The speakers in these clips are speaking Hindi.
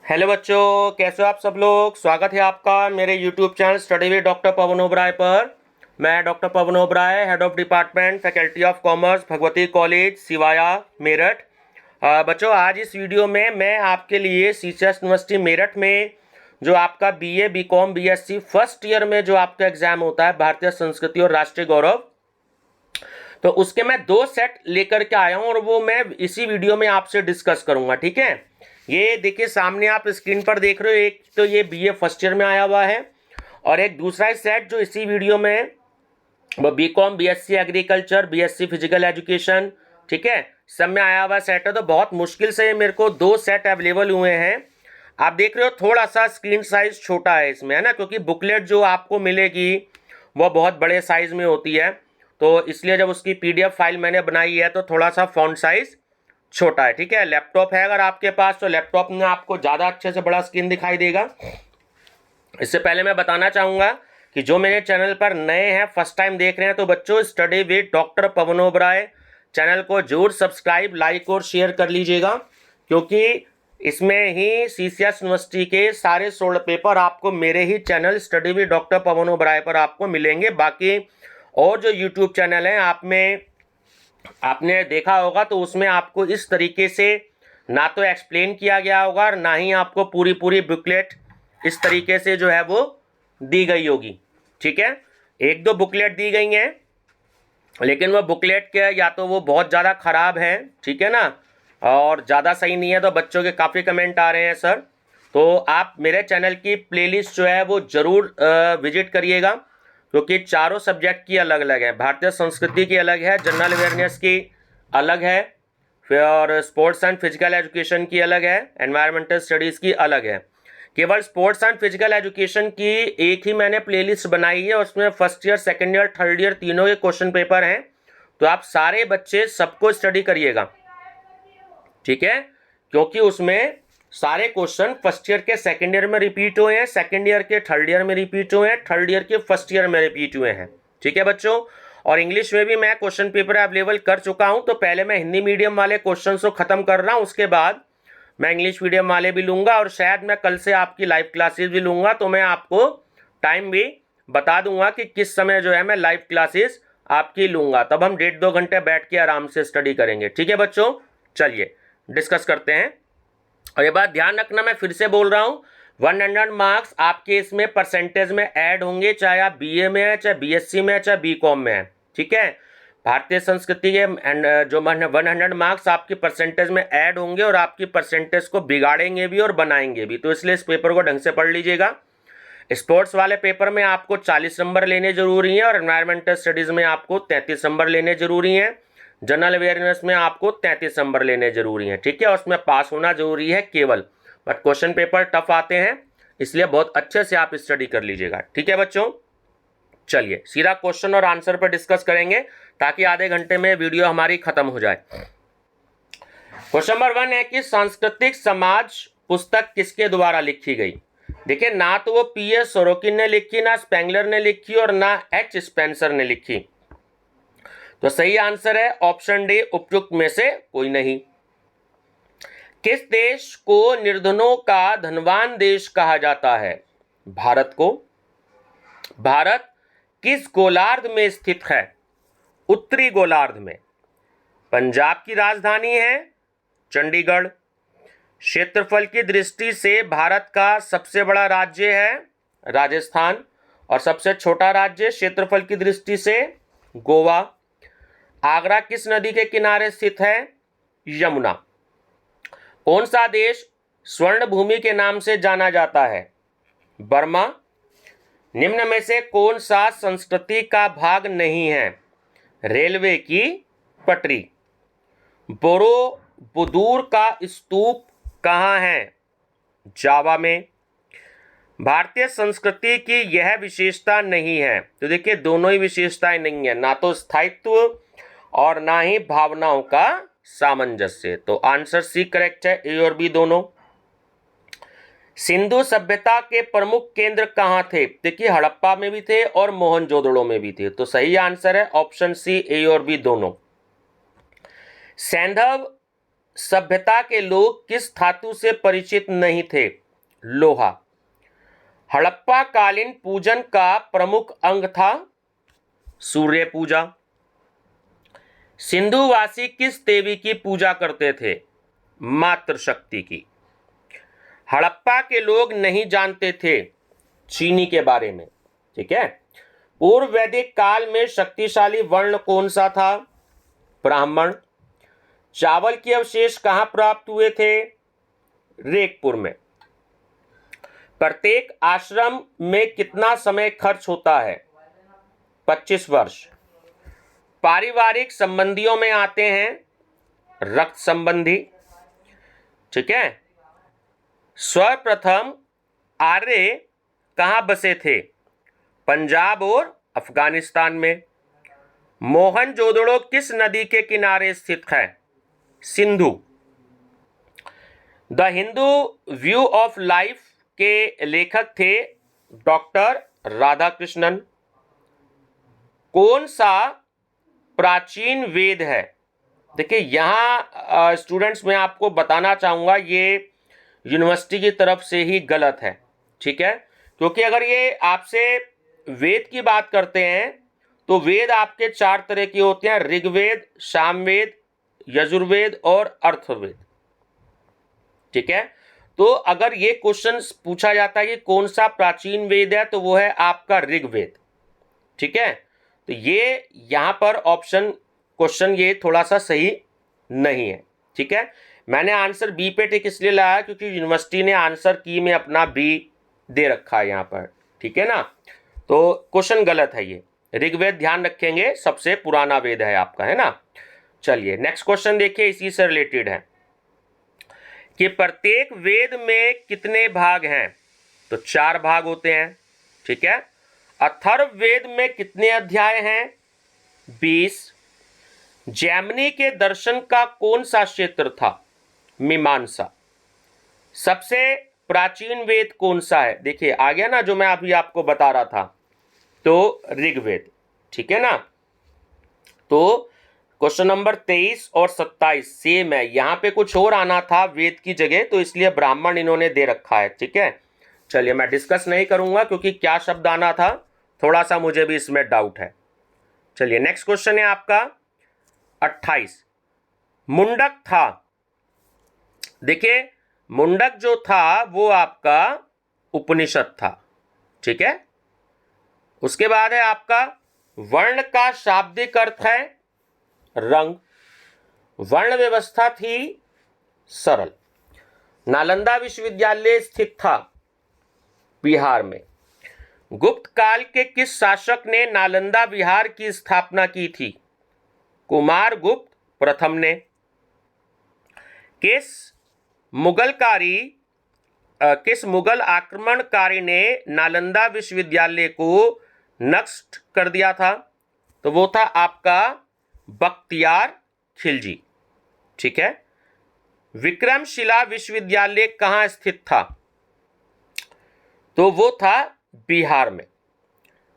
हेलो बच्चों, कैसे हो आप सब लोग। स्वागत है आपका मेरे YouTube channel study with doctor Pawan Oberoi पर। मैं doctor Pawan Oberoi, head of department faculty of commerce, Bhagwati college Siwaya, Meerut. बच्चों, आज इस वीडियो में मैं आपके लिए सीसीएस यूनिवर्सिटी मेरठ में जो आपका BA, BCom, BSc first year में जो आपका एग्जाम होता है भारतीय संस्कृति और राष्ट्रीय गौरव, तो उसके मैं 2 सेट लेकर के आया हूं और वो मैं इसी वीडियो में आपसे डिस्कस करूंगा। ठीक है, ये देखिए सामने आप स्क्रीन पर देख रहे हो, एक तो ये बीए फर्स्ट ईयर में आया हुआ है और एक दूसरा सेट जो इसी वीडियो में वो BCom, BSc agriculture, BSc physical education, ठीक है, सब में आया हुआ सेट है। तो बहुत मुश्किल से मेरे को 2 सेट अवेलेबल हुए हैं। आप देख रहे हो थोड़ा सा स्क्रीन साइज छोटा है इसमें, है ना, क्योंकि बुकलेट जो आपको मिलेगी वो बहुत बड़े साइज में होती है, तो इसलिए जब उसकी पीडीएफ फाइल मैंने बनाई है तो थोड़ा सा फॉन्ट साइज छोटा है। ठीक है, लैपटॉप है अगर आपके पास तो लैपटॉप में आपको ज़्यादा अच्छे से बड़ा स्क्रीन दिखाई देगा। इससे पहले मैं बताना चाहूँगा कि जो मेरे चैनल पर नए हैं, फर्स्ट टाइम देख रहे हैं, तो बच्चों study with doctor Pawan Oberoi channel को जरूर सब्सक्राइब, लाइक और शेयर कर लीजिएगा, क्योंकि इसमें ही सीसीएस यूनिवर्सिटी के सारे 16 पेपर आपको मेरे ही channel study with doctor Pawan Oberoi पर आपको मिलेंगे। बाकी और जो यूट्यूब चैनल है आपने देखा होगा तो उसमें आपको इस तरीके से ना तो एक्सप्लेन किया गया होगा और ना ही आपको पूरी पूरी बुकलेट इस तरीके से जो है वो दी गई होगी। ठीक है, 1-2 बुकलेट दी गई हैं, लेकिन वो बुकलेट के या तो वो बहुत ज़्यादा ख़राब है, ठीक है ना, और ज़्यादा सही नहीं है। तो बच्चों के काफ़ी कमेंट आ रहे हैं सर, तो आप मेरे चैनल की प्लेलिस्ट जो है वो ज़रूर विजिट करिएगा, क्योंकि चारों सब्जेक्ट की अलग अलग है। भारतीय संस्कृति की अलग है, जनरल अवेयरनेस की अलग है, फिर और स्पोर्ट्स एंड फिजिकल एजुकेशन की अलग है, एनवायरमेंटल स्टडीज़ की अलग है। केवल स्पोर्ट्स एंड फिजिकल एजुकेशन की एक ही मैंने प्लेलिस्ट बनाई है, उसमें first year, second year, third year तीनों के क्वेश्चन पेपर हैं, तो आप सारे बच्चे सबको स्टडी करिएगा। ठीक है, क्योंकि उसमें सारे क्वेश्चन फर्स्ट ईयर के सेकेंड ईयर में रिपीट हुए हैं, सेकेंड ईयर के थर्ड ईयर में रिपीट हुए हैं, थर्ड ईयर के फर्स्ट ईयर में रिपीट हुए हैं। ठीक है बच्चों, और इंग्लिश में भी मैं क्वेश्चन पेपर अवेलेबल कर चुका हूं, तो पहले मैं हिंदी मीडियम वाले क्वेश्चन को खत्म कर रहा हूं, उसके बाद मैं इंग्लिश मीडियम वाले भी लूंगा और शायद मैं कल से आपकी लाइव क्लासेस भी लूंगा। तो मैं आपको टाइम भी बता दूंगा कि किस समय जो है मैं लाइव क्लासेस आपकी लूंगा, तब हम 1.5-2 घंटे बैठ के आराम से स्टडी करेंगे। ठीक है बच्चों, चलिए डिस्कस करते हैं। और ये बात ध्यान रखना, मैं फिर से बोल रहा हूँ, 100 मार्क्स आपके इसमें परसेंटेज में ऐड होंगे, चाहे आप बीए में है, चाहे बीएससी में है, चाहे बीकॉम में है। ठीक है, भारतीय संस्कृति के जो 100 मार्क्स आपकी परसेंटेज में ऐड होंगे और आपकी परसेंटेज को बिगाड़ेंगे भी और बनाएंगे भी, तो इसलिए इस पेपर को ढंग से पढ़ लीजिएगा। स्पोर्ट्स वाले पेपर में आपको 40 नंबर लेने जरूरी हैं और एनवायरमेंटल स्टडीज में आपको 33 नंबर लेने जरूरी हैं। जनरल अवेयरनेस में आपको 33 नंबर लेने जरूरी हैं। ठीक है, और उसमें पास होना जरूरी है केवल, बट क्वेश्चन पेपर टफ आते हैं, इसलिए बहुत अच्छे से आप स्टडी कर लीजिएगा। ठीक है बच्चों, चलिए सीधा क्वेश्चन और आंसर पर डिस्कस करेंगे ताकि आधे घंटे में वीडियो हमारी खत्म हो जाए। क्वेश्चन नंबर 1 है कि सांस्कृतिक समाज पुस्तक किसके द्वारा लिखी गई। देखिए, ना तो वो पीएस सोरोकिन ने लिखी, ना स्पेंगलर ने लिखी और ना एच स्पेंसर ने लिखी, तो सही आंसर है ऑप्शन डी, उपयुक्त में से कोई नहीं। किस देश को निर्धनों का धनवान देश कहा जाता है। भारत को। भारत किस गोलार्ध में स्थित है। उत्तरी गोलार्ध में। पंजाब की राजधानी है चंडीगढ़। क्षेत्रफल की दृष्टि से भारत का सबसे बड़ा राज्य है राजस्थान और सबसे छोटा राज्य क्षेत्रफल की दृष्टि से गोवा। आगरा किस नदी के किनारे स्थित है। यमुना। कौन सा देश स्वर्ण भूमि के नाम से जाना जाता है। बर्मा। निम्न में से कौन सा संस्कृति का भाग नहीं है। रेलवे की पटरी। बोरोबुदूर का स्तूप कहाँ है। जावा में। भारतीय संस्कृति की यह विशेषता नहीं है, तो देखिए दोनों ही विशेषताएं नहीं है, ना तो स्थायित्व और ना ही भावनाओं का सामंजस्य, तो आंसर सी करेक्ट है, ए और बी दोनों। सिंधु सभ्यता के प्रमुख केंद्र कहाँ थे। देखिए हड़प्पा में भी थे और मोहनजोदड़ो में भी थे, तो सही आंसर है ऑप्शन सी, ए और बी दोनों। सैंधव सभ्यता के लोग किस धातु से परिचित नहीं थे? लोहा। हड़प्पा कालीन पूजन का प्रमुख अंग था? सूर्य पूजा। सिंधुवासी किस देवी की पूजा करते थे? मातृशक्ति की। हड़प्पा के लोग नहीं जानते थे चीनी के बारे में, ठीक है। पूर्व वैदिक काल में शक्तिशाली वर्ण कौन सा था? ब्राह्मण। चावल के अवशेष कहां प्राप्त हुए थे? रेगपुर में। प्रत्येक आश्रम में कितना समय खर्च होता है? 25 वर्ष। पारिवारिक संबंधियों में आते हैं रक्त संबंधी, ठीक है। सर्वप्रथम आर्य कहां बसे थे? पंजाब और अफगानिस्तान में। मोहनजोदड़ो किस नदी के किनारे स्थित है? Sindhu. The Hindu view of life के लेखक थे डॉक्टर राधाकृष्णन। कौन सा प्राचीन वेद है? देखिए यहां स्टूडेंट्स मैं आपको बताना चाहूंगा ये यूनिवर्सिटी की तरफ से ही गलत है, ठीक है। क्योंकि अगर ये आपसे वेद की बात करते हैं तो वेद आपके 4 तरह के होते हैं, ऋग्वेद, सामवेद, यजुर्वेद और अर्थवेद, ठीक है। तो अगर ये क्वेश्चन पूछा जाता है कि कौन सा प्राचीन वेद है तो वो है आपका ऋग्वेद, ठीक है। तो ये यहां पर ऑप्शन क्वेश्चन ये थोड़ा सा सही नहीं है, ठीक है। मैंने आंसर बी पे टिक इसलिए लाया क्योंकि यूनिवर्सिटी ने आंसर की में अपना बी दे रखा है यहां पर, ठीक है ना। तो क्वेश्चन गलत है ये। ऋग्वेद ध्यान रखेंगे सबसे पुराना वेद है आपका, है ना। चलिए नेक्स्ट क्वेश्चन देखिए, इसी से रिलेटेड है कि प्रत्येक वेद में कितने भाग हैं? तो 4 भाग होते हैं, ठीक है। अथर्ववेद में कितने अध्याय हैं? 20। जैमिनी के दर्शन का कौन सा क्षेत्र था? मीमांसा। सबसे प्राचीन वेद कौन सा है? देखिए आ गया ना जो मैं अभी आपको बता रहा था, तो ऋग्वेद, ठीक है ना। तो क्वेश्चन नंबर 23 और 27 सेम है, यहां पे कुछ और आना था वेद की जगह, तो इसलिए ब्राह्मण इन्होंने दे रखा है, ठीक है। चलिए मैं डिस्कस नहीं करूंगा क्योंकि क्या शब्द आना था थोड़ा सा मुझे भी इसमें डाउट है। चलिए नेक्स्ट क्वेश्चन है आपका 28। मुंडक था, देखिए मुंडक जो था वो आपका उपनिषद था, ठीक है। उसके बाद है आपका वर्ण का शाब्दिक अर्थ है रंग। वर्ण व्यवस्था थी सरल। नालंदा विश्वविद्यालय स्थित था बिहार में। गुप्त काल के किस शासक ने नालंदा विहार की स्थापना की थी? कुमारगुप्त प्रथम ने। किस मुगल आक्रमणकारी ने नालंदा विश्वविद्यालय को नष्ट कर दिया था? तो वो था आपका बख्तियार खिलजी, ठीक है। विक्रमशिला विश्वविद्यालय कहां स्थित था? तो वो था बिहार में।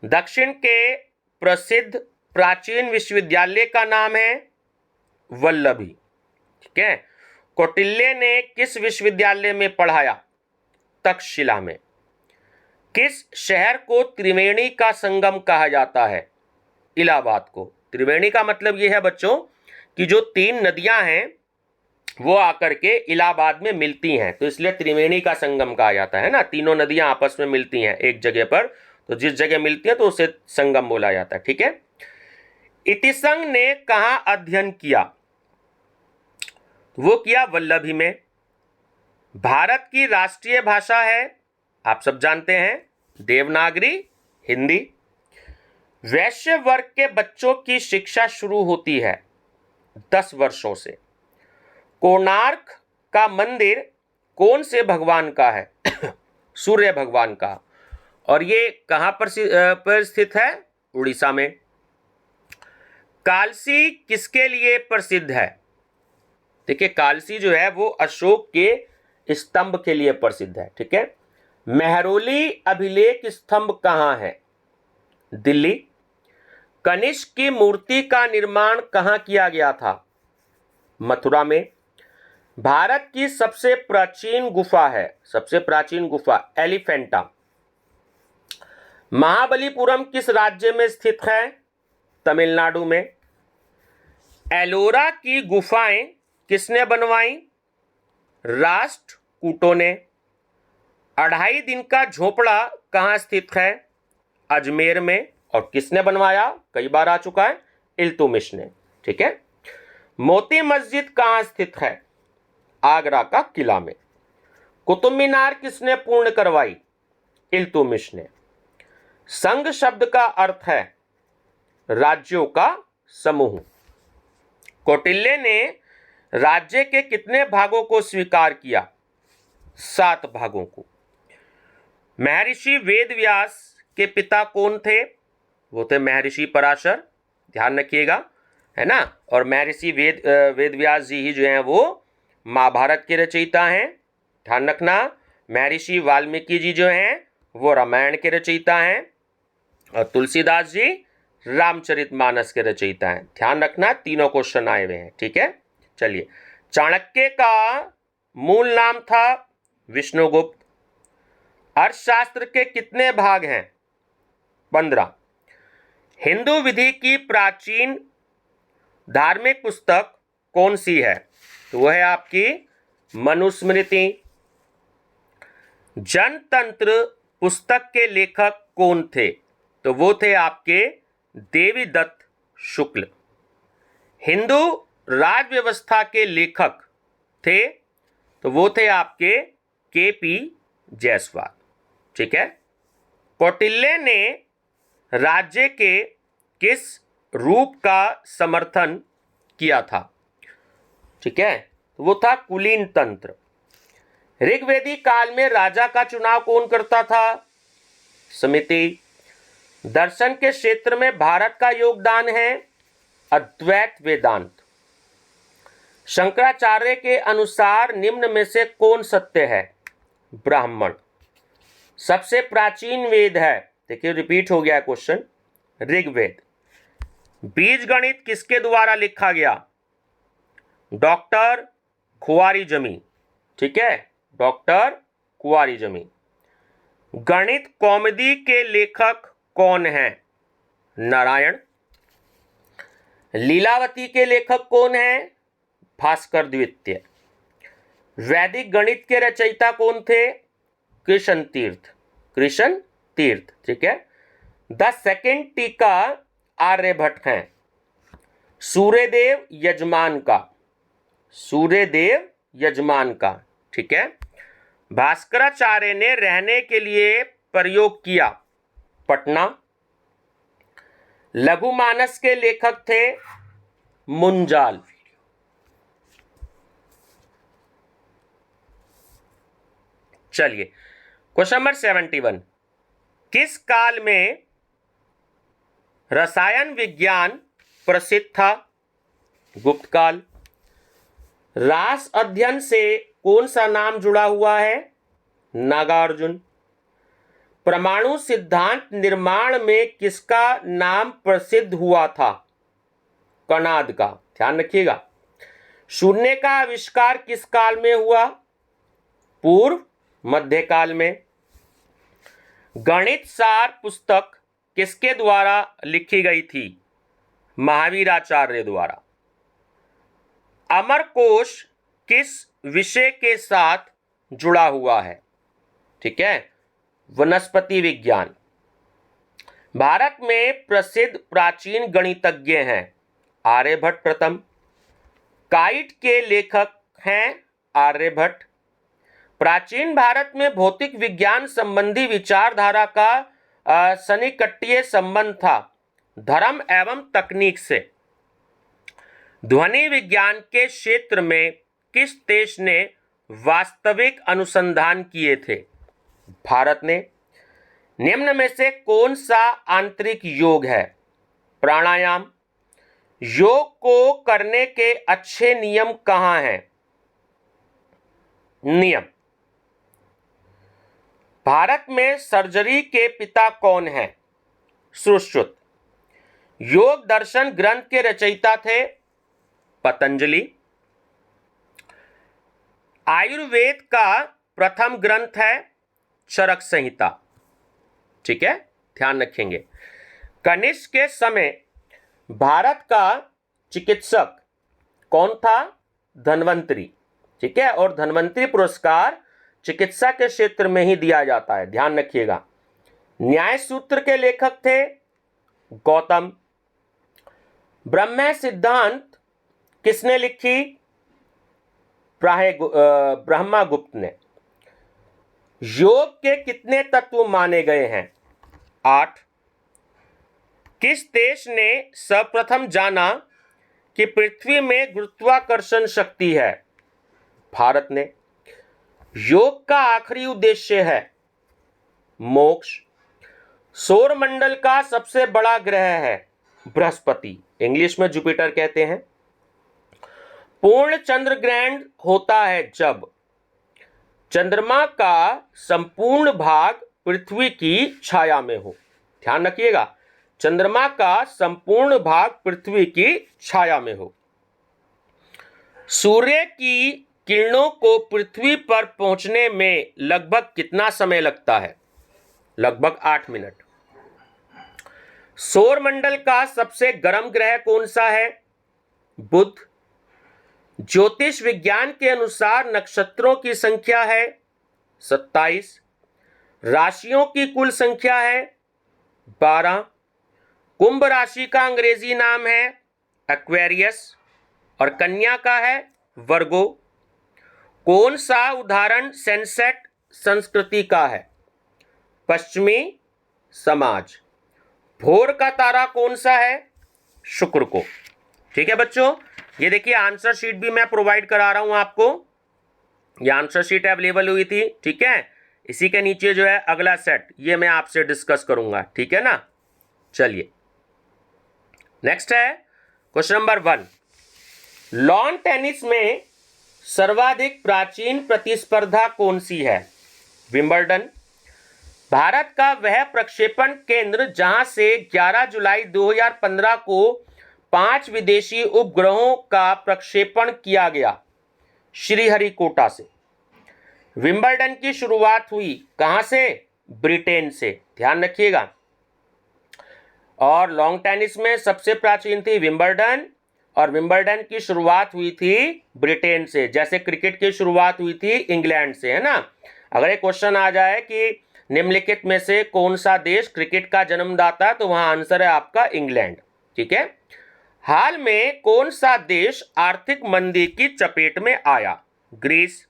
दक्षिण के प्रसिद्ध प्राचीन विश्वविद्यालय का नाम है वल्लभी, ठीक है। कौटिल्य ने किस विश्वविद्यालय में पढ़ाया? तक्षशिला में। किस शहर को त्रिवेणी का संगम कहा जाता है? इलाहाबाद को। त्रिवेणी का मतलब यह है बच्चों कि जो 3 नदियां हैं वो आकर के इलाहाबाद में मिलती हैं, तो इसलिए त्रिवेणी का संगम कहा जाता है ना। तीनों नदियां आपस में मिलती हैं एक जगह पर, तो जिस जगह मिलती है तो उसे संगम बोला जाता है, ठीक है। इतिसंग ने कहां अध्ययन किया? वो किया वल्लभी में। भारत की राष्ट्रीय भाषा है, आप सब जानते हैं, देवनागरी हिंदी। वैश्य वर्ग के बच्चों की शिक्षा शुरू होती है 10 वर्षों से। कोणार्क का मंदिर कौन से भगवान का है? सूर्य भगवान का। और ये कहां पर स्थित है? उड़ीसा में। कालसी किसके लिए प्रसिद्ध है? देखिए कालसी जो है वो अशोक के स्तंभ के लिए प्रसिद्ध है, ठीक है। मेहरौली अभिलेख स्तंभ कहां है? दिल्ली। कनिष्क की मूर्ति का निर्माण कहां किया गया था? मथुरा में। भारत की सबसे प्राचीन गुफा है, सबसे प्राचीन गुफा एलिफेंटा। महाबलीपुरम किस राज्य में स्थित है? तमिलनाडु में। एलोरा की गुफाएं किसने बनवाई? राष्ट्रकूटों ने। 2.5 दिन का झोपड़ा कहाँ स्थित है? अजमेर में। और किसने बनवाया? कई बार आ चुका है, इल्तुतमिश ने। ठीक है। मोती मस्जिद कहाँ स्थित है? आगरा का किला में। कुतुब मीनार किसने पूर्ण करवाई? इल्तुतमिश ने। संघ शब्द का अर्थ है राज्यों का समूह। कौटिल्य ने राज्य के कितने भागों को स्वीकार किया? 7 भागों को। महर्षि वेदव्यास के पिता कौन थे? वो थे महर्षि पराशर, ध्यान रखिएगा, है ना। और महर्षि वेदव्यास जी ही जो हैं वो महाभारत के रचयिता हैं, ध्यान रखना। महर्षि वाल्मीकि जी जो हैं वो रामायण के रचयिता हैं, और तुलसीदास जी रामचरितमानस के रचयिता हैं। ध्यान रखना, तीनों क्वेश्चन आए हुए हैं। ठीक है, चलिए। चाणक्य का मूल नाम था विष्णुगुप्त। अर्थशास्त्र के कितने भाग हैं? 15। हिंदू विधि की प्राचीन धार्मिक पुस्तक कौन सी है? तो वह है आपकी मनुस्मृति। जनतंत्र पुस्तक के लेखक कौन थे? तो वो थे आपके देवीदत्त शुक्ल। हिंदू राज व्यवस्था के लेखक थे, तो वो थे आपके केपी जायसवाल। ठीक है। कौटिल्य ने राज्य के किस रूप का समर्थन किया था? ठीक है, तो वो था कुलीन तंत्र। ऋग्वेदी काल में राजा का चुनाव कौन करता था? समिति। दर्शन के क्षेत्र में भारत का योगदान है अद्वैत वेदांत। शंकराचार्य के अनुसार निम्न में से कौन सत्य है? ब्राह्मण। सबसे प्राचीन वेद है, देखिए रिपीट हो गया क्वेश्चन, ऋग्वेद। बीजगणित किसके द्वारा लिखा गया? डॉक्टर खुआरी जमी। ठीक है, डॉक्टर कुंवारी जमी। गणित कौमुदी के लेखक कौन हैं? नारायण। लीलावती के लेखक कौन हैं? भास्कर द्वितीय। वैदिक गणित के रचयिता कौन थे? कृष्ण तीर्थ। कृष्ण तीर्थ। ठीक है। 10 सेकंड टीका आर्यभट्ट हैं। सूर्यदेव यजमान का। सूर्यदेव यजमान का। ठीक है। भास्कराचार्य ने रहने के लिए प्रयोग किया पटना। लघुमानस के लेखक थे मुंजाल। चलिए, क्वेश्चन नंबर 71। किस काल में रसायन विज्ञान प्रसिद्ध था? गुप्त काल। रास अध्ययन से कौन सा नाम जुड़ा हुआ है? नागार्जुन। परमाणु सिद्धांत निर्माण में किसका नाम प्रसिद्ध हुआ था? कणाद का। ध्यान रखिएगा। शून्य का आविष्कार किस काल में हुआ? पूर्व मध्यकाल में। गणित सार पुस्तक किसके द्वारा लिखी गई थी? महावीराचार्य द्वारा। अमरकोश किस विषय के साथ जुड़ा हुआ है? ठीक है, वनस्पति विज्ञान। भारत में प्रसिद्ध प्राचीन गणितज्ञ हैं आर्यभट्ट प्रथम। काइट के लेखक हैं आर्यभट्ट। प्राचीन भारत में भौतिक विज्ञान संबंधी विचारधारा का सन्निकटनीय संबंध था धर्म एवं तकनीक से। ध्वनि विज्ञान के क्षेत्र में किस देश ने वास्तविक अनुसंधान किए थे? भारत ने। निम्न में से कौन सा आंतरिक योग है? प्राणायाम। योग को करने के अच्छे नियम कहाँ हैं? नियम। भारत में सर्जरी के पिता कौन हैं? सुश्रुत। योग दर्शन ग्रंथ के रचयिता थे पतंजलि। आयुर्वेद का प्रथम ग्रंथ है चरक संहिता। ठीक है, ध्यान रखेंगे। कनिष्क के समय भारत का चिकित्सक कौन था? धन्वंतरी। ठीक है, और धन्वंतरी पुरस्कार चिकित्सा के क्षेत्र में ही दिया जाता है, ध्यान रखिएगा। न्याय सूत्र के लेखक थे गौतम। ब्रह्म सिद्धांत किसने लिखी? ब्रह्मगुप्त ने। योग के कितने तत्व माने गए हैं? 8। किस देश ने सर्वप्रथम जाना कि पृथ्वी में गुरुत्वाकर्षण शक्ति है? भारत ने। योग का आखिरी उद्देश्य है मोक्ष। सौरमंडल का सबसे बड़ा ग्रह है बृहस्पति, इंग्लिश में जुपिटर कहते हैं। पूर्ण चंद्र ग्रहण होता है जब चंद्रमा का संपूर्ण भाग पृथ्वी की छाया में हो। ध्यान रखिएगा, चंद्रमा का संपूर्ण भाग पृथ्वी की छाया में हो। सूर्य की किरणों को पृथ्वी पर पहुंचने में लगभग कितना समय लगता है? लगभग 8 मिनट। सौरमंडल का सबसे गर्म ग्रह कौन सा है? बुध। ज्योतिष विज्ञान के अनुसार नक्षत्रों की संख्या है 27। राशियों की कुल संख्या है 12। कुंभ राशि का अंग्रेजी नाम है एक्वेरियस और कन्या का है वर्गो। कौन सा उदाहरण सनसेट संस्कृति का है? पश्चिमी समाज। भोर का तारा कौन सा है? शुक्र को। ठीक है बच्चों, ये देखिए आंसर शीट भी मैं प्रोवाइड करा रहा हूं आपको। ये आंसर शीट अवेलेबल हुई थी। ठीक है, इसी के नीचे जो है अगला सेट, ये मैं आपसे डिस्कस करूंगा। ठीक है ना, चलिए नेक्स्ट है क्वेश्चन नंबर 1। लॉन टेनिस में सर्वाधिक प्राचीन प्रतिस्पर्धा कौन सी है? विंबलडन। भारत का वह प्रक्षेपण केंद्र जहां से 11 जुलाई 2015 को 5 विदेशी उपग्रहों का प्रक्षेपण किया गया, श्रीहरिकोटा से। विंबलडन की शुरुआत हुई कहां से? ब्रिटेन से, ध्यान रखिएगा। और लॉन्ग टेनिस में सबसे प्राचीन थी विंबलडन, और विंबलडन की शुरुआत हुई थी ब्रिटेन से, जैसे क्रिकेट की शुरुआत हुई थी इंग्लैंड से, है ना। अगर एक क्वेश्चन आ जाए कि निम्नलिखित में से कौन सा देश क्रिकेट का जन्मदाता है, तो वहां आंसर है आपका इंग्लैंड। ठीक है। हाल में कौन सा देश आर्थिक मंदी की चपेट में आया? ग्रीस।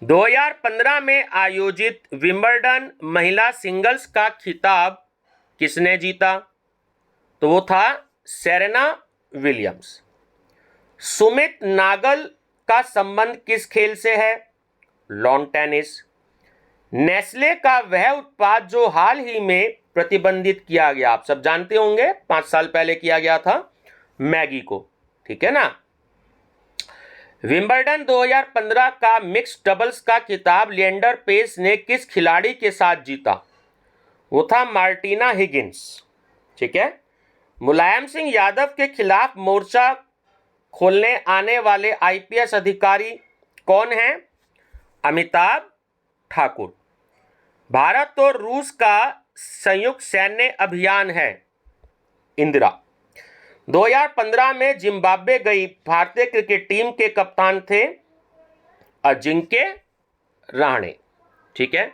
2015 में आयोजित विंबलडन महिला सिंगल्स का खिताब किसने जीता? तो वो था सेरेना विलियम्स। सुमित नागल का संबंध किस खेल से है? Lawn tennis. नेस्ले का वह उत्पाद जो हाल ही में प्रतिबंधित किया गया, आप सब जानते होंगे 5 साल पहले किया गया था, मैगी को। ठीक है ना। विंबलडन 2015 का मिक्स डबल्स का खिताब लिएंडर पेस ने किस खिलाड़ी के साथ जीता? वो था मार्टिना हिगिंस। ठीक है। मुलायम सिंह यादव के खिलाफ मोर्चा खोलने आने वाले आईपीएस अधिकारी कौन हैं? अमिताभ ठाकुर। भारत और रूस का संयुक्त सैन्य अभियान है इंदिरा। 2015 में जिम्बाब्वे गई भारतीय क्रिकेट टीम के कप्तान थे अजिंक्य रहाणे। ठीक है।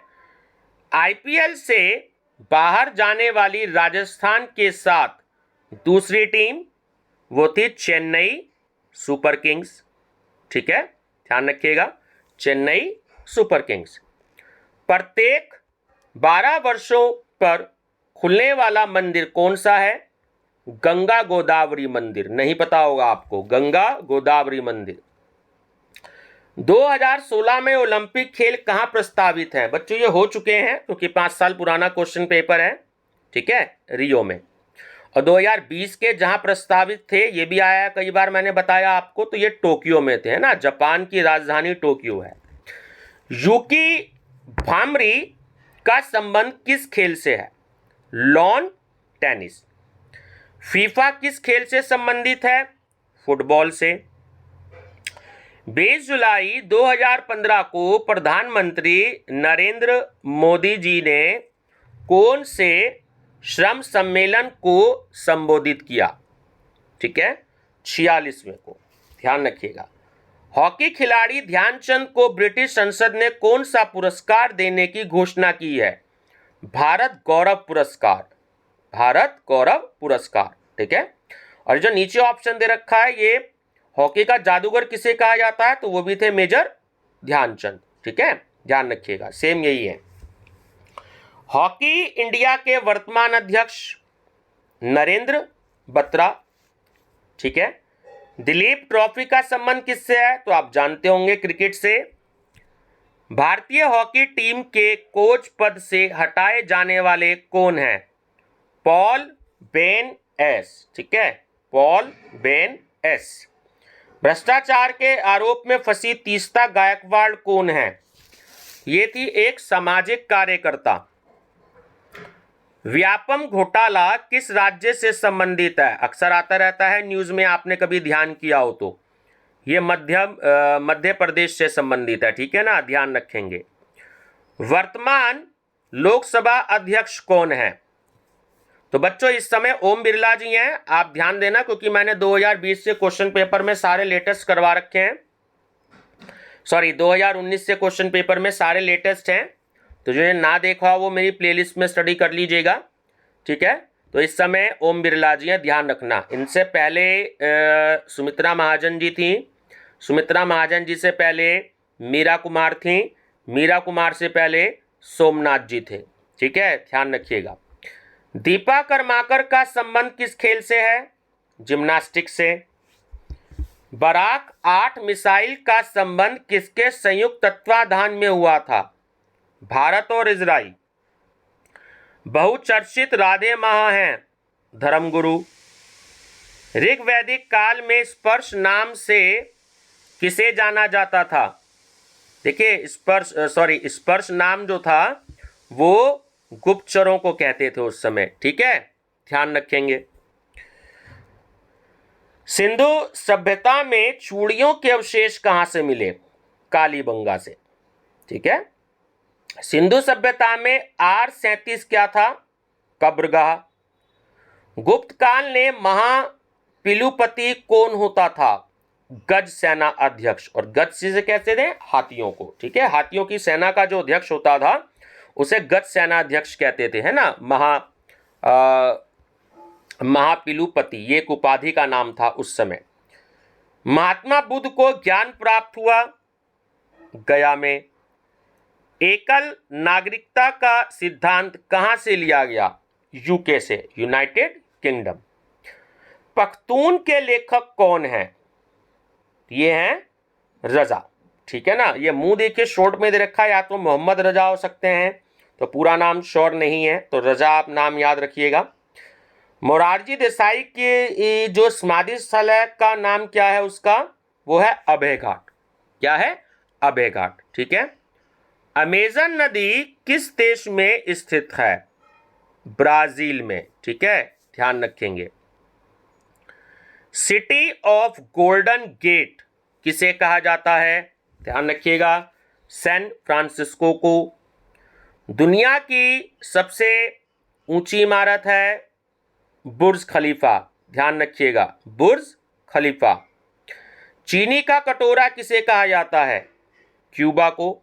आईपीएल से बाहर जाने वाली राजस्थान के साथ दूसरी टीम वो थी चेन्नई सुपर किंग्स। ठीक है, ध्यान रखिएगा, चेन्नई सुपर किंग्स। प्रत्येक 12 वर्षों पर खुलने वाला मंदिर कौन सा है? गंगा गोदावरी मंदिर। नहीं पता होगा आपको, गंगा गोदावरी मंदिर। 2016 में ओलंपिक खेल कहां प्रस्तावित हैं? बच्चों ये हो चुके हैं क्योंकि 5 साल पुराना क्वेश्चन पेपर है। ठीक है, रियो में। और 2020 के जहां प्रस्तावित थे, ये भी आया कई बार मैंने बताया आपको, तो ये टोक्यो में थे, है ना। जापान की राजधानी टोक्यो है। यूकी भामरी का संबंध किस खेल से है? Lawn tennis. फीफा किस खेल से संबंधित है? फुटबॉल से। 20 जुलाई 2015 को प्रधानमंत्री नरेंद्र मोदी जी ने कौन से श्रम सम्मेलन को संबोधित किया? ठीक है, 46वें को, ध्यान रखिएगा। हॉकी खिलाड़ी ध्यानचंद को ब्रिटिश संसद ने कौन सा पुरस्कार देने की घोषणा की है? भारत गौरव पुरस्कार, भारत गौरव पुरस्कार। ठीक है, और जो नीचे ऑप्शन दे रखा है, ये हॉकी का जादूगर किसे कहा जाता है? तो वो भी थे मेजर ध्यानचंद। ठीक है, ध्यान रखिएगा, सेम यही है। हॉकी इंडिया के वर्तमान अध्यक्ष नरेंद्र बत्रा। ठीक है, दिलीप ट्रॉफी का संबंध किससे है? तो आप जानते होंगे, क्रिकेट से। भारतीय हॉकी टीम के कोच पद से हटाए जाने वाले कौन हैं? Paul Ben S. ठीक है, पॉल बेन एस। भ्रष्टाचार के आरोप में फंसी तीस्ता गायकवाड़ कौन है? ये थी एक सामाजिक कार्यकर्ता। व्यापम घोटाला किस राज्य से संबंधित है? अक्सर आता रहता है न्यूज में, आपने कभी ध्यान किया हो तो। ये मध्य प्रदेश से संबंधित है। ठीक है ना, ध्यान रखेंगे। वर्तमान लोकसभा अध्यक्ष कौन है? तो बच्चों इस समय ओम बिरला जी हैं। आप ध्यान देना, क्योंकि मैंने 2020 से क्वेश्चन पेपर में सारे लेटेस्ट करवा रखे हैं। सॉरी, 2019 से क्वेश्चन पेपर में सारे लेटेस्ट हैं। तो जो ना देखा वो मेरी प्लेलिस्ट में स्टडी कर लीजिएगा। ठीक है, तो इस समय ओम बिरला जी हैं, ध्यान रखना। इनसे पहले सुमित्रा महाजन जी थी। सुमित्रा महाजन जी से पहले मीरा कुमार थी। मीरा कुमार से पहले सोमनाथ जी थे। ठीक है, ध्यान रखिएगा। दीपा कर्माकर का संबंध किस खेल से है? जिम्नास्टिक्स से। बराक 8 मिसाइल का संबंध किसके संयुक्त तत्वाधान में हुआ था? भारत और इजराइल। बहुचर्चित राधे महा हैं धर्मगुरु। ऋग्वैदिक काल में स्पर्श नाम से किसे जाना जाता था? देखिए, स्पर्श नाम जो था वो गुप्तचरों को कहते थे उस समय। ठीक है, ध्यान रखेंगे। सिंधु सभ्यता में चूड़ियों के अवशेष कहां से मिले? कालीबंगा से। ठीक है, सिंधु सभ्यता में R37 क्या था? कब्रगाह। गुप्त काल ने महापिलुपति कौन होता था? गज सेना अध्यक्ष। और गज से कहते थे हाथियों को। ठीक है, हाथियों की सेना का जो अध्यक्ष होता था उसे गज सेना अध्यक्ष कहते थे, है ना। महापिलुपति ये एक उपाधि का नाम था उस समय। महात्मा बुद्ध को ज्ञान प्राप्त हुआ गया में। एकल नागरिकता का सिद्धांत कहां से लिया गया? यूके से, यूनाइटेड किंगडम। पख्तून के लेखक कौन हैं? ये हैं रजा। ठीक है ना, ये मुंह देखिए शॉर्ट में दे रखा है, या तो मोहम्मद रजा हो सकते हैं, तो पूरा नाम श्योर नहीं है, तो रजा आप नाम याद रखिएगा। मोरारजी देसाई की जो समाधि स्थल है का नाम क्या है उसका? वो है अभय घाट। क्या है? अभय घाट। ठीक है। अमेजन नदी किस देश में स्थित है? ब्राजील में। ठीक है, ध्यान रखेंगे। सिटी ऑफ गोल्डन गेट किसे कहा जाता है? ध्यान रखिएगा, सैन फ्रांसिस्को को। दुनिया की सबसे ऊंची इमारत है बुर्ज खलीफा। ध्यान रखिएगा, बुर्ज खलीफा। चीनी का कटोरा किसे कहा जाता है? क्यूबा को।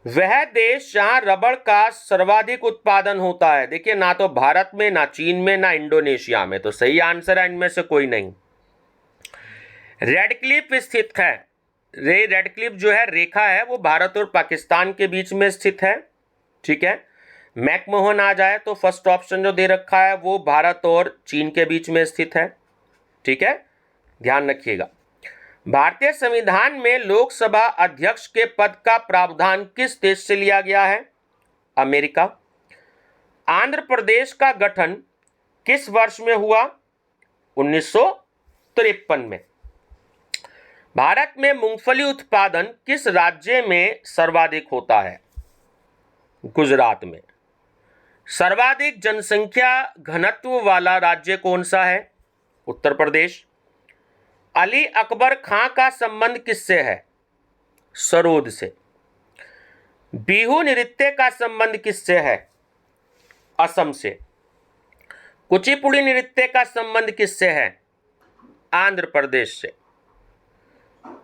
वह देश जहां रबड़ का सर्वाधिक उत्पादन होता है, देखिए ना तो भारत में, ना चीन में, ना इंडोनेशिया में, तो सही आंसर है इनमें से कोई नहीं। रेड क्लिफ स्थित है। रेड क्लिफ जो है रेखा है वो भारत और पाकिस्तान के बीच में स्थित है। ठीक है। मैकमोहन आ जाए तो फर्स्ट ऑप्शन जो दे रखा है वो भारत और चीन के बीच में स्थित है। ठीक है, ध्यान रखिएगा। भारतीय संविधान में लोकसभा अध्यक्ष के पद का प्रावधान किस देश से लिया गया है? अमेरिका। आंध्र प्रदेश का गठन किस वर्ष में हुआ? 1953 में। भारत में मूंगफली उत्पादन किस राज्य में सर्वाधिक होता है? गुजरात में। सर्वाधिक जनसंख्या घनत्व वाला राज्य कौन सा है? उत्तर प्रदेश। अली अकबर खां का संबंध किससे है? सरोद से। बिहू नृत्य का संबंध किससे है? असम से। कुचिपुड़ी नृत्य का संबंध किससे है? आंध्र प्रदेश से।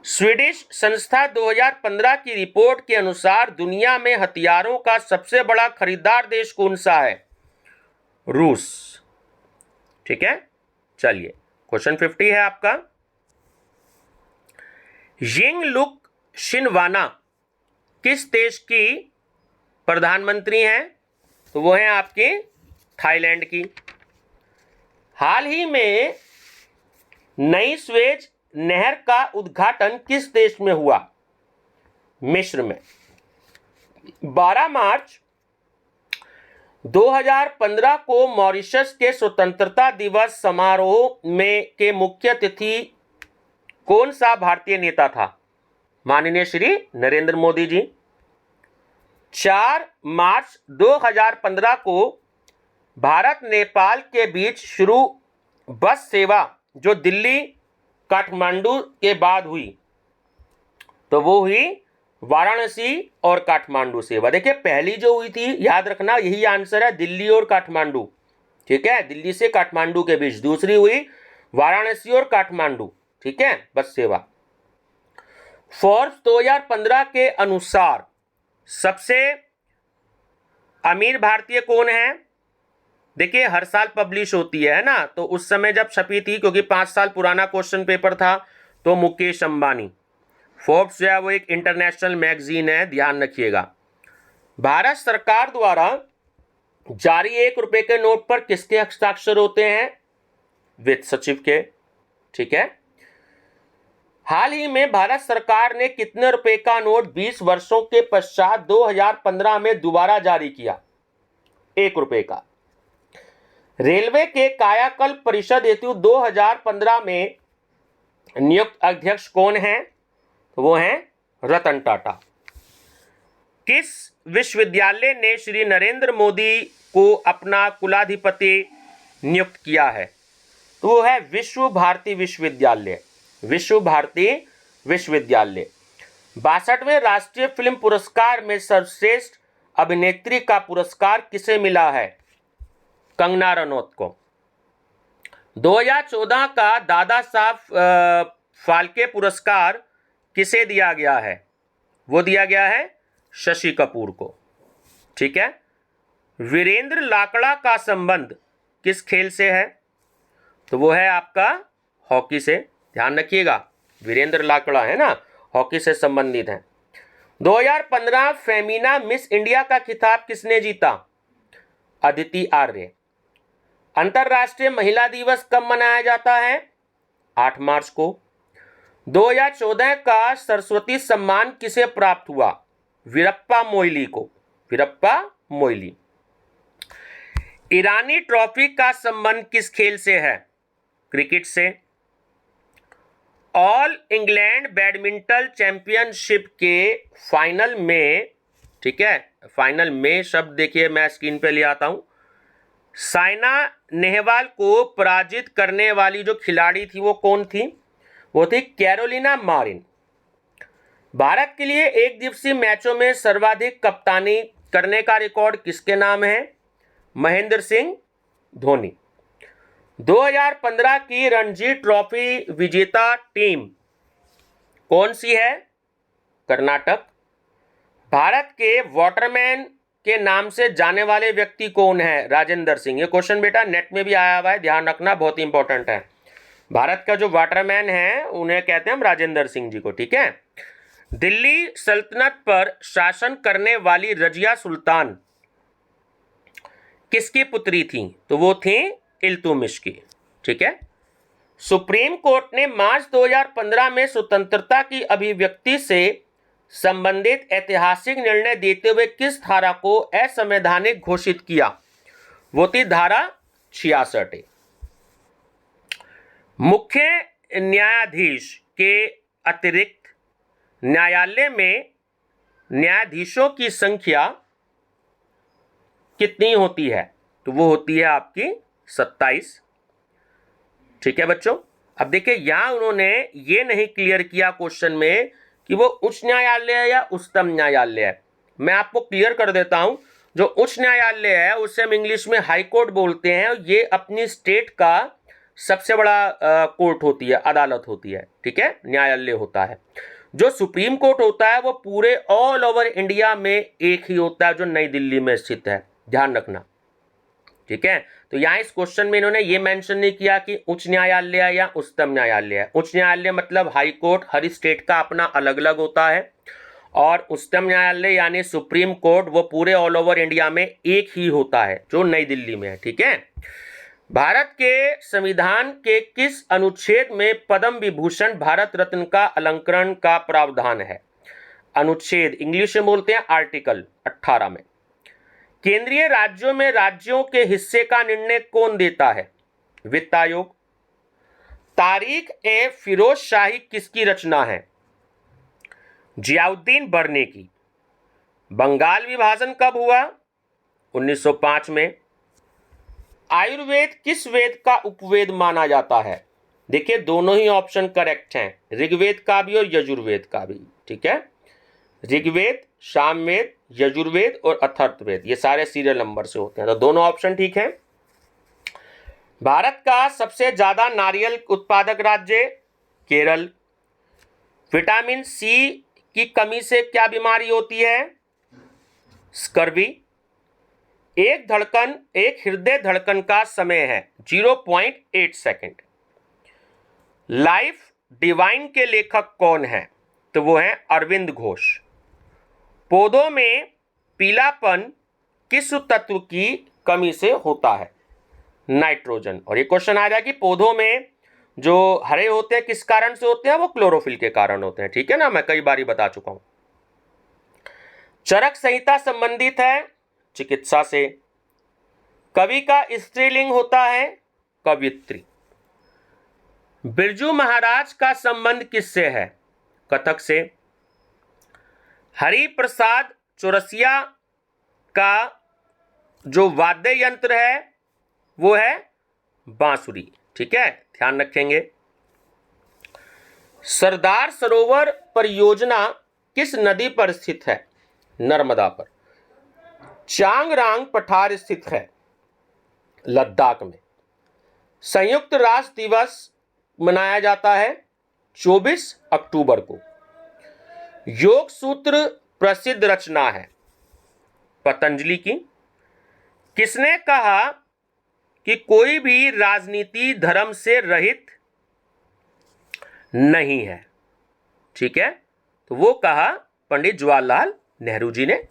स्वीडिश संस्था 2015 की रिपोर्ट के अनुसार दुनिया में हथियारों का सबसे बड़ा खरीदार देश कौन सा है? रूस। ठीक है, चलिए क्वेश्चन 50 है आपका। यिंगलुक शिनवाना किस देश की प्रधानमंत्री हैं? तो वो हैं आपके थाईलैंड की। हाल ही में नई स्वेज नहर का उद्घाटन किस देश में हुआ? मिस्र में। 12 मार्च 2015 को मॉरिशस के स्वतंत्रता दिवस समारोह में के मुख्य अतिथि कौन सा भारतीय नेता था? माननीय श्री नरेंद्र मोदी जी। 4 मार्च 2015 को भारत नेपाल के बीच शुरू बस सेवा जो दिल्ली काठमांडू के बाद हुई, तो वो हुई वाराणसी और काठमांडू सेवा। देखिए पहली जो हुई थी, याद रखना यही आंसर है, दिल्ली और काठमांडू। ठीक है, दिल्ली से काठमांडू के बीच। दूसरी हुई वाराणसी और काठमांडू। ठीक है, बस सेवा। फोर्ब्स 2015 के अनुसार सबसे अमीर भारतीय कौन है? देखिए हर साल पब्लिश होती है ना, तो उस समय जब छपी थी, क्योंकि 5 साल पुराना क्वेश्चन पेपर था, तो मुकेश अंबानी। फोर्ब्स जो है वो एक इंटरनेशनल मैगजीन है, ध्यान रखिएगा। भारत सरकार द्वारा जारी 1 रुपए के नोट पर किसके हस्ताक्षर होते हैं? वित्त सचिव के। ठीक है, हाल ही में भारत सरकार ने कितने रुपए का नोट 20 वर्षों के पश्चात 2015 में दोबारा जारी किया? 1 रुपए का। रेलवे के कायाकल्प परिषद हेतु 2015 में नियुक्त अध्यक्ष कौन हैं? तो वो हैं रतन टाटा। किस विश्वविद्यालय ने श्री नरेंद्र मोदी को अपना कुलाधिपति नियुक्त किया है? तो वो है विश्व भारती विश्वविद्यालय। विश्व भारती विश्वविद्यालय। 62वें राष्ट्रीय फिल्म पुरस्कार में सर्वश्रेष्ठ अभिनेत्री का पुरस्कार किसे मिला है? कंगना रनौत को। 2014 का दादा साहब फाल्के पुरस्कार किसे दिया गया है? वो दिया गया है शशि कपूर को। ठीक है, वीरेंद्र लाकड़ा का संबंध किस खेल से है? तो वो है आपका हॉकी से। ध्यान रखिएगा, वीरेंद्र लाकड़ा है ना, हॉकी से संबंधित है। 2015 फेमिना मिस इंडिया का खिताब किसने जीता? अदिति आर्य। अंतर्राष्ट्रीय महिला दिवस कब मनाया जाता है? 8 मार्च को। 2014 का सरस्वती सम्मान किसे प्राप्त हुआ? वीरप्पा मोइली को। वीरप्पा मोइली। ईरानी ट्रॉफी का संबंध किस खेल से है? क्रिकेट से। ऑल इंग्लैंड बैडमिंटन चैंपियनशिप के फाइनल में, ठीक है, फाइनल में शब्द देखिए मैं स्क्रीन पे ले आता हूं, साइना नेहवाल को पराजित करने वाली जो खिलाड़ी थी वो कौन थी? वो थी कैरोलिना मारिन। भारत के लिए एक दिवसीय मैचों में सर्वाधिक कप्तानी करने का रिकॉर्ड किसके नाम है? महेंद्र सिंह धोनी। 2015 की रणजी ट्रॉफी विजेता टीम कौन सी है? कर्नाटक। भारत के वाटरमैन के नाम से जाने वाले व्यक्ति कौन है? राजेंद्र सिंह। ये क्वेश्चन बेटा नेट में भी आया हुआ है, ध्यान रखना, बहुत ही इंपॉर्टेंट है। भारत का जो वाटरमैन है उन्हें कहते हैं हम राजेंद्र सिंह जी को। ठीक है, दिल्ली सल्तनत पर शासन करने वाली रजिया सुल्तान किसकी पुत्री थी? तो वो थी इल्तुतमिश की। ठीक है, सुप्रीम कोर्ट ने मार्च 2015 में स्वतंत्रता की अभिव्यक्ति से संबंधित ऐतिहासिक निर्णय देते हुए किस धारा को असंवैधानिक घोषित किया? वो थी धारा 66। मुख्य न्यायाधीश के अतिरिक्त न्यायालय में न्यायाधीशों की संख्या कितनी होती है? तो वो होती है आपकी 27। ठीक है बच्चों, अब देखिए यहां उन्होंने ये नहीं क्लियर किया क्वेश्चन में कि वो उच्च न्यायालय है या उच्चतम न्यायालय है। मैं आपको क्लियर कर देता हूं, जो उच्च न्यायालय है उसे हम इंग्लिश में हाई कोर्ट बोलते हैं। ये अपनी स्टेट का सबसे बड़ा कोर्ट होती है, अदालत होती है, ठीक है, न्यायालय होता है। जो सुप्रीम कोर्ट होता है वो पूरे ऑल ओवर इंडिया में एक ही होता है, जो नई दिल्ली में स्थित है, ध्यान रखना, ठीक है। तो यहां इस क्वेश्चन में इन्होंने ये मेंशन नहीं किया कि उच्च न्यायालय है या उच्चतम न्यायालय है। उच्च न्यायालय मतलब हाई कोर्ट, हर स्टेट का अपना अलग अलग होता है, और उच्चतम न्यायालय यानी सुप्रीम कोर्ट वो पूरे ऑल ओवर इंडिया में एक ही होता है, जो नई दिल्ली में है, ठीक है। भारत के संविधान के किस अनुच्छेद में पद्म विभूषण भारत रत्न का अलंकरण का प्रावधान है? अनुच्छेद इंग्लिश में बोलते हैं आर्टिकल 18 में। केंद्रीय राज्यों में राज्यों के हिस्से का निर्णय कौन देता है? वित्त आयोग। तारीख ए फिरोज शाही किसकी रचना है? जियाउद्दीन बर्ने की। बंगाल विभाजन कब हुआ? 1905 में। आयुर्वेद किस वेद का उपवेद माना जाता है? देखिए दोनों ही ऑप्शन करेक्ट हैं, ऋग्वेद का भी और यजुर्वेद का भी, ठीक है। ऋग्वेद, सामवेद, यजुर्वेद और अथर्ववेद ये सारे सीरियल नंबर से होते हैं, तो दोनों ऑप्शन ठीक हैं। भारत का सबसे ज्यादा नारियल उत्पादक राज्य? केरल। विटामिन सी की कमी से क्या बीमारी होती है? स्कर्वी। एक हृदय धड़कन का समय है 0.8 सेकेंड। लाइफ डिवाइन के लेखक कौन है? तो वो है अरविंद घोष। पौधों में पीलापन किस तत्व की कमी से होता है? नाइट्रोजन। और ये क्वेश्चन आ जाए कि पौधों में जो हरे होते हैं किस कारण से होते हैं? वो क्लोरोफिल के कारण होते हैं, ठीक है ना, मैं कई बार बता चुका हूं। चरक संहिता संबंधित है चिकित्सा से। कवि का स्त्रीलिंग होता है कवियत्री। बिरजू महाराज का संबंध किससे है? कथक से। हरि प्रसाद चौरसिया का जो वाद्य यंत्र है वो है बांसुरी, ठीक है, ध्यान रखेंगे। सरदार सरोवर परियोजना किस नदी पर स्थित है? नर्मदा पर। चांगरांग पठार स्थित है लद्दाख में। संयुक्त राष्ट्र दिवस मनाया जाता है 24 अक्टूबर को। योग सूत्र प्रसिद्ध रचना है पतंजलि की। किसने कहा कि कोई भी राजनीति धर्म से रहित नहीं है? ठीक है, तो वो कहा पंडित जवाहरलाल नेहरू जी ने।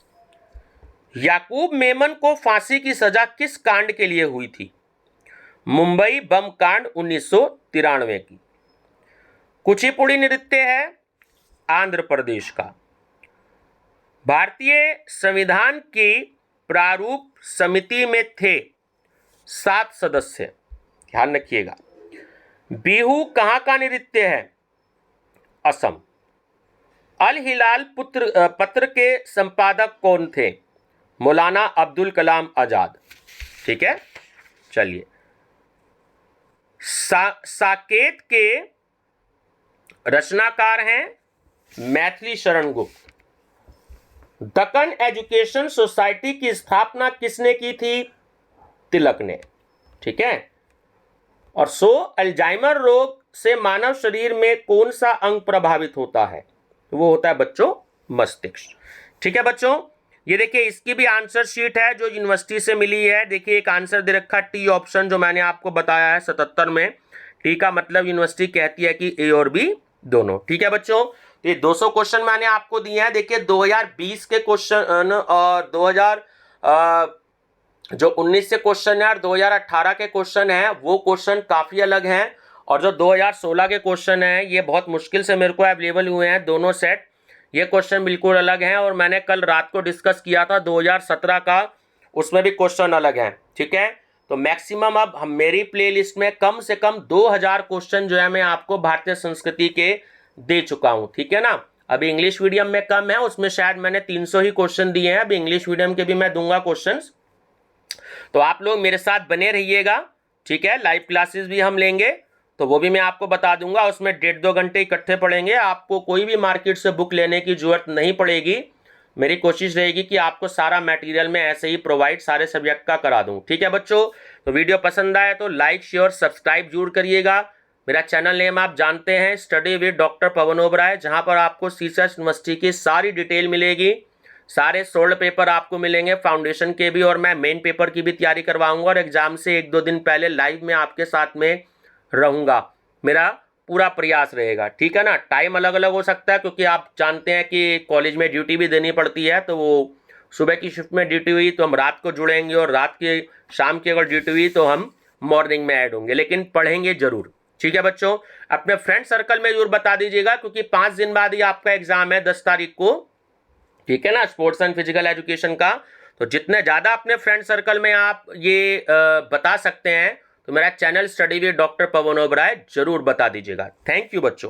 याकूब मेमन को फांसी की सजा किस कांड के लिए हुई थी? मुंबई बम कांड 1993 की। कुचिपुड़ी नृत्य है आंध्र प्रदेश का। भारतीय संविधान की प्रारूप समिति में थे 7 सदस्य, ध्यान रखिएगा। बिहू कहां का नृत्य है? असम। अल हिलाल पत्र के संपादक कौन थे? मौलाना अब्दुल कलाम आजाद, ठीक है। चलिए, साकेत के रचनाकार हैं मैथिली शरण गुप्त। दक्कन एजुकेशन सोसाइटी की स्थापना किसने की थी? तिलक ने, ठीक है। और अल्जाइमर रोग से मानव शरीर में कौन सा अंग प्रभावित होता है? वो होता है बच्चों मस्तिष्क, ठीक है बच्चों। ये देखिए इसकी भी आंसर शीट है जो यूनिवर्सिटी से मिली है। देखिए एक आंसर दे रखा टी ऑप्शन जो मैंने आपको बताया है 77 में। टी का मतलब यूनिवर्सिटी कहती है कि ए और बी दोनों, ठीक है बच्चों। तो ये 200 क्वेश्चन मैंने आपको दिए हैं। देखिए 2020 के क्वेश्चन और 2019 से क्वेश्चन है और 2018 के क्वेश्चन है, वो क्वेश्चन काफी अलग हैं। और जो 2016 के क्वेश्चन हैं ये बहुत मुश्किल से मेरे को अवेलेबल हुए हैं, दोनों सेट। ये क्वेश्चन बिल्कुल अलग हैं। और मैंने कल रात को डिस्कस किया था 2017 का, उसमें भी क्वेश्चन अलग हैं, ठीक है। तो मैक्सिमम अब हम मेरी प्लेलिस्ट में कम से कम 2000 क्वेश्चन जो है मैं आपको भारतीय संस्कृति के दे चुका हूं, ठीक है ना। अभी इंग्लिश मीडियम में कम है, उसमें शायद मैंने 300 ही क्वेश्चन दिए हैं। अभी इंग्लिश मीडियम के भी मैं दूंगा क्वेश्चंस, तो आप लोग मेरे साथ बने रहिएगा, ठीक है। लाइव क्लासेस भी हम लेंगे तो वो भी मैं आपको बता दूंगा। उसमें 1.5-2 घंटे इकट्ठे पढ़ेंगे, आपको कोई भी मार्केट से बुक लेने की जरूरत नहीं पड़ेगी। मेरी कोशिश रहेगी कि आपको सारा मटेरियल में ऐसे ही प्रोवाइड सारे सब्जेक्ट का करा दूं। ठीक है बच्चों, तो वीडियो पसंद आए तो लाइक शेयर सब्सक्राइब जरूर करिएगा। मेरा चैनल नेम आप जानते हैं, study with doctor Pawan Oberoi, जहां पर आपको सीसर्स यूनिवर्सिटी की सारी डिटेल मिलेगी, सारे सोल्ड पेपर आपको मिलेंगे, फाउंडेशन के भी, और मैं मेन पेपर की भी तैयारी करवाऊंगा और एग्जाम से 1-2 दिन पहले लाइव में आपके साथ में रहूंगा। मेरा पूरा प्रयास रहेगा, ठीक है ना। टाइम अलग अलग हो सकता है क्योंकि आप जानते हैं कि कॉलेज में ड्यूटी भी देनी पड़ती है, तो वो सुबह की शिफ्ट में ड्यूटी हुई तो हम रात को जुड़ेंगे, और रात की शाम की अगर ड्यूटी हुई तो हम मॉर्निंग में ऐड होंगे, लेकिन पढ़ेंगे जरूर। ठीक है बच्चों, अपने फ्रेंड सर्कल में जरूर बता दीजिएगा क्योंकि 5 दिन बाद ही आपका एग्जाम है, 10 तारीख को, ठीक है ना, स्पोर्ट्स एंड फिजिकल एजुकेशन का। तो जितने ज्यादा अपने फ्रेंड सर्कल में आप ये बता सकते हैं, तो मेरा channel study with doctor Pawan Oberoi जरूर बता दीजिएगा। थैंक यू बच्चों।